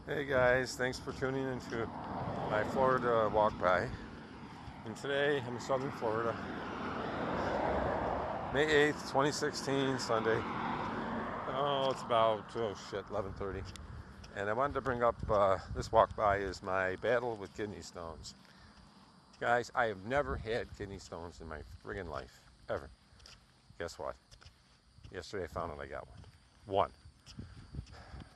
Hey guys, thanks for tuning into my Florida walk by. And today I'm in southern Florida, May 8th, 2016, Sunday. Oh, it's about, 11:30. And I wanted to bring up this walk by is my battle with kidney stones. Guys, I have never had kidney stones in my friggin' life, ever. Guess what? Yesterday I found out I got one. One.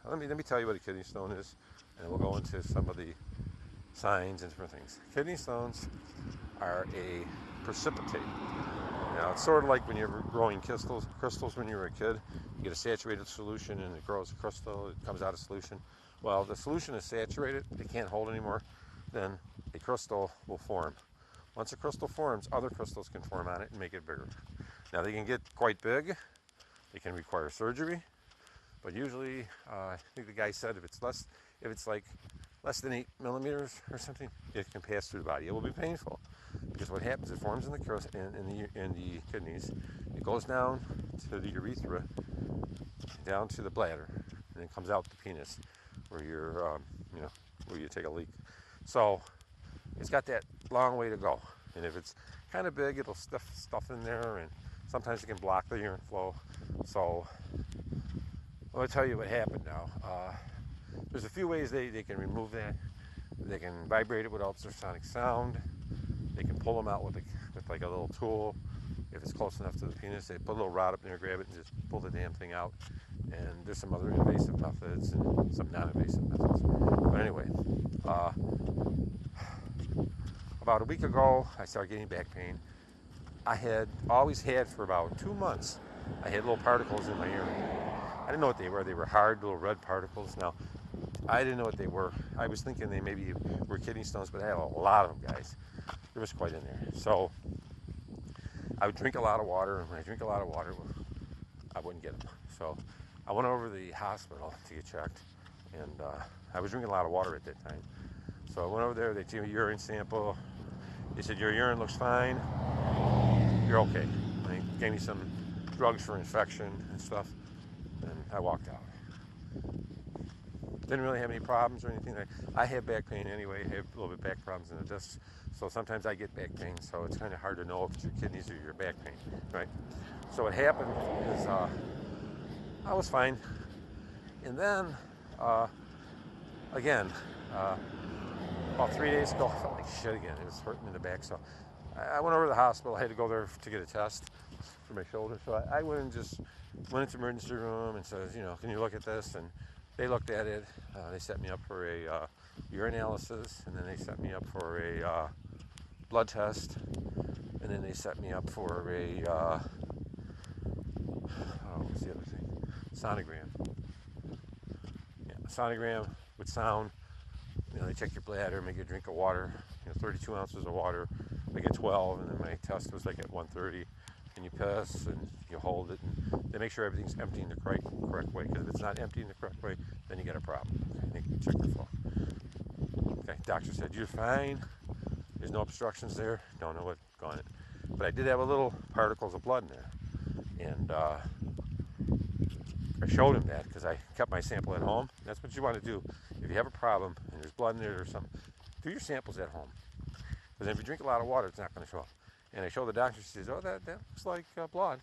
Let me tell you what a kidney stone is, and we'll go into some of the signs and different things. Kidney stones are a precipitate. Now, it's sort of like when you're growing crystals when you were a kid. You get a saturated solution and it grows a crystal, it comes out of solution. Well, the solution is saturated, it can't hold anymore, then a crystal will form. Once a crystal forms, other crystals can form on it and make it bigger. Now, they can get quite big, they can require surgery, but usually, I think the guy said if it's like less than 8 millimeters or something, it can pass through the body. It will be painful because what happens, it forms in the kidneys, it goes down to the urethra, down to the bladder, and then comes out the penis, where where you take a leak. So it's got that long way to go, and if it's kind of big, it'll stuff stuff in there, and sometimes it can block the urine flow. So I'll tell you what happened now. There's a few ways they can remove that. They can vibrate it with ultrasonic sound. They can pull them out with like a little tool. If it's close enough to the penis, they put a little rod up there, grab it, and just pull the damn thing out. And there's some other invasive methods and some non-invasive methods. But anyway, uh, about a week ago, I started getting back pain. I had always had for about 2 months. I had little particles in my urine. I didn't know what they were. They were hard little red particles. Now, I didn't know what they were. I was thinking they maybe were kidney stones, but I had a lot of them, guys. There was quite in there. So I would drink a lot of water, and when I drink a lot of water, I wouldn't get them. So I went over to the hospital to get checked, and I was drinking a lot of water at that time. So I went over there. They gave me a urine sample. They said, your urine looks fine. You're okay. They gave me some drugs for infection and stuff, and I walked out. Didn't really have any problems or anything. I have back pain anyway. I have a little bit of back problems in the discs. So sometimes I get back pain. So it's kind of hard to know if it's your kidneys or your back pain, right? So what happened is I was fine. And then, again, about 3 days ago, I felt like shit again. It was hurting in the back. So I went over to the hospital. I had to go there to get a test for my shoulder. So I went and just went into the emergency room and says, can you look at this? And they looked at it. They set me up for a urine analysis, and then they set me up for a blood test, and then they set me up for a what's the other thing? Sonogram. Yeah, sonogram with sound. They check your bladder, make you drink of water. 32 ounces of water. I get 12, and then my test was like at 130. And you piss and you hold it, and they make sure everything's emptying the correct way. Because if it's not emptying the correct way, then you get a problem. Okay, they check your flow. Okay, doctor said you're fine. There's no obstructions there. Don't know what's going on. But I did have a little particles of blood in there, and I showed him that because I kept my sample at home. That's what you want to do if you have a problem and there's blood in there or something. Do your samples at home. Because if you drink a lot of water, it's not going to show up. And I show the doctor, she says, oh, that looks like blood.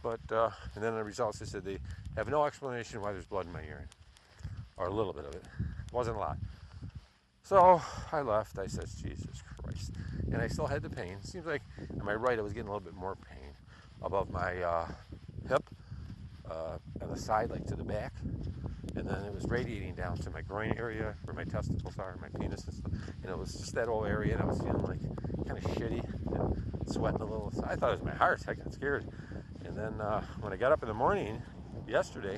But, and then the results, they said they have no explanation why there's blood in my urine. Or a little bit of it. It wasn't a lot. So I left. I said, Jesus Christ. And I still had the pain. It seems like on my right, I was getting a little bit more pain above my hip, on the side, like to the back. And then it was radiating down to my groin area where my testicles are, my penis and stuff. And it was just that whole area, and I was feeling like kind of shitty and sweating a little. So I thought it was my heart. I got scared. And then when I got up in the morning yesterday,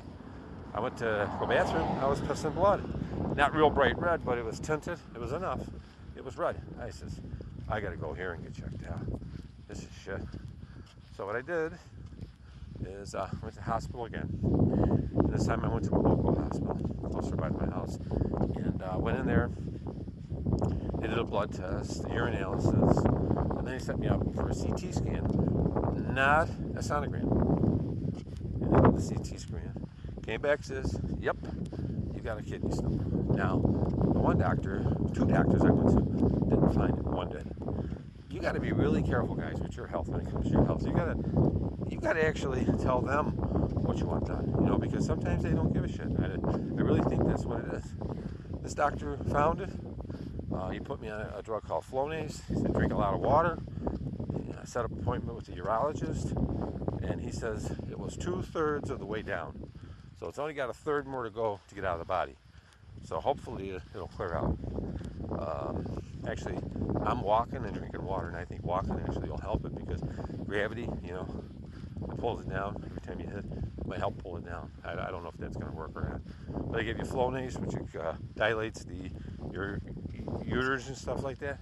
I went to go bathroom. I was pissing blood. Not real bright red, but it was tinted. It was enough. It was red. I says, I got to go here and get checked out. This is shit. So what I did is went to the hospital again. And this time I went to a local hospital closer by my house, and went in there. They did a blood test, a urine analysis, and then they set me up for a CT scan, not a sonogram. And they did the CT scan. Came back, says, yep, you've got a kidney stone. Now, the one doctor, two doctors I went to, didn't find it. One did. You got to be really careful, guys, with your health when it comes to your health. You got to actually tell them what you want done, you know, because sometimes they don't give a shit. I really think that's what it is. This doctor found it. He put me on a drug called Flonase. He said drink a lot of water. I set up an appointment with the urologist, and he says it was 2/3 of the way down. So it's only got a third more to go to get out of the body. So hopefully it'll clear out. Actually, I'm walking and drinking water, and I think walking actually will help it because gravity, you know, it pulls it down every time you hit. It might help pull it down. I don't know if that's going to work or not. But they give you Flonase, which dilates your ureters and stuff like that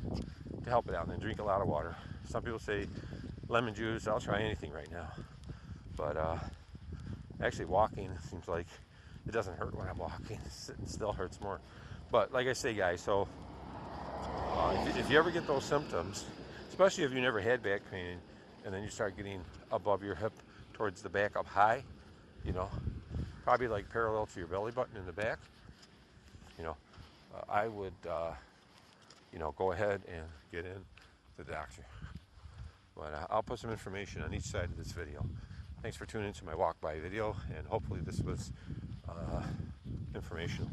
to help it out. And then drink a lot of water. Some people say lemon juice. I'll try anything right now. But actually walking seems like it doesn't hurt when I'm walking. Sitting still hurts more. But like I say, guys, so if you ever get those symptoms, especially if you never had back pain, and then you start getting above your hip towards the back up high, you know, probably like parallel to your belly button in the back, you know, I would, you know, go ahead and get in to the doctor. But I'll put some information on each side of this video. Thanks for tuning into my walk by video, and hopefully this was informational.